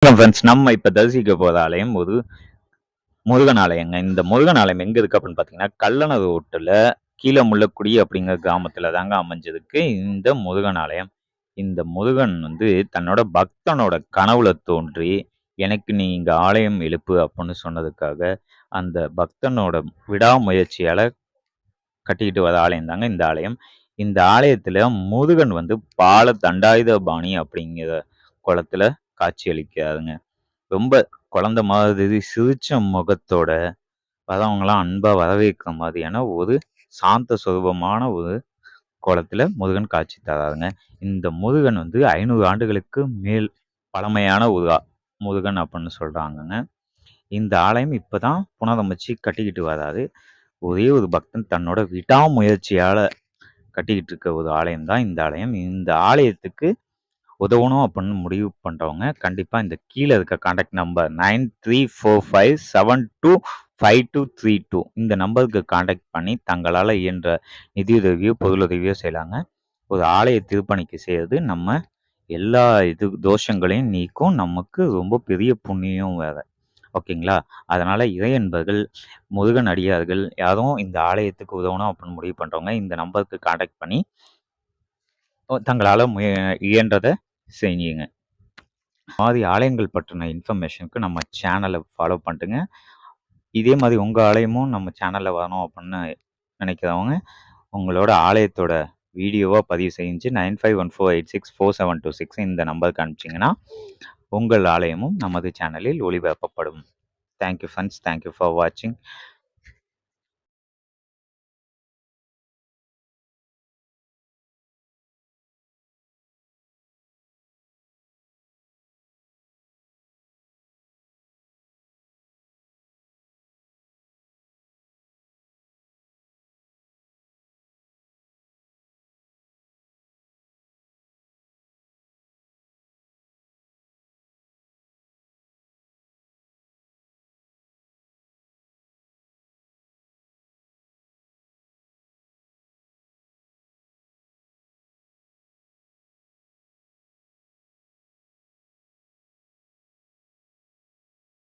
Friends நம்ம இப்ப தரிசிக்க போற ஆலயம் ஒரு முருகன் ஆலயங்க. இந்த முருகன் ஆலயம் எங்க இருக்கு அப்படின்னு பார்த்தீங்கன்னா, கல்லணை ரோட்டுல கீழ முள்ளக்குடி அப்படிங்கிற கிராமத்துல தாங்க அமைஞ்சிருக்கு இந்த முருகன் ஆலயம். இந்த முருகன் தன்னோட பக்தனோட கனவுல தோன்றி, எனக்கு நீ இங்க ஆலயம் எழுப்பு அப்படின்னு சொன்னதுக்காக, அந்த பக்தனோட விடாமுயற்சியால கட்டிக்கிட்டு வர ஆலயம் தாங்க இந்த ஆலயம். இந்த ஆலயத்துல முருகன் பால தண்டாயுதபாணி அப்படிங்கிற குளத்துல காட்சியளிக்கிறாருங்க. ரொம்ப குழந்தை மாதிரி சிரிச்ச முகத்தோட வரவங்களாம் அன்பா வரவேற்கிற மாதிரியான ஒரு சாந்த சுரூபமான ஒரு கோலத்துல முருகன் காட்சி தராருங்க. இந்த முருகன் 500 ஆண்டுகளுக்கு மேல் பழமையான ஒரு முருகன் அப்படின்னு சொல்றாங்கங்க. இந்த ஆலயம் இப்பதான் புனரமைச்சு கட்டிக்கிட்டு வராரு. ஒரே ஒரு பக்தன் தன்னோட விடாமுயற்சியால கட்டிக்கிட்டு இருக்க ஒரு ஆலயம் தான் இந்த ஆலயம். இந்த ஆலயத்துக்கு உதவணும் அப்படின்னு முடிவு பண்றவங்க கண்டிப்பா இந்த கீழே இருக்க கான்டாக்ட் நம்பர் 9345725232 இந்த நம்பருக்கு கான்டாக்ட் பண்ணி தங்களால் இயன்ற நிதியுதவியோ பொருளுதவியோ செய்யலாங்க. ஒரு ஆலய திருப்பணிக்கு செய்யறது நம்ம எல்லா தோஷங்களையும் நீக்கும், நமக்கு ரொம்ப பெரிய புண்ணியம் வேற. ஓகேங்களா? அதனால இறையன்பர்கள், முருகன் அடியார்கள் யாரும் இந்த ஆலயத்துக்கு உதவணும் அப்படின்னு முடிவு பண்றவங்க இந்த நம்பருக்கு கான்டாக்ட் பண்ணி தங்களால இயன்றதை செய்யுங்க. மாதிரி ஆலயங்கள் பற்றின இன்ஃபர்மேஷனுக்கு நம்ம சேனலை ஃபாலோ பண்ணிட்டுங்க. இதே மாதிரி உங்கள் ஆலயமும் நம்ம சேனலில் வரணும் அப்படின்னு நினைக்கிறவங்க உங்களோட ஆலயத்தோட வீடியோவாக பதிவு செஞ்சு 9514864726 இந்த நம்பருக்கு அனுப்பிச்சிங்கன்னா உங்கள் ஆலயமும் நமது சேனலில் ஒளிபரப்பப்படும். தேங்க்யூ ஃப்ரெண்ட்ஸ், தேங்க்யூ ஃபார் வாட்சிங்.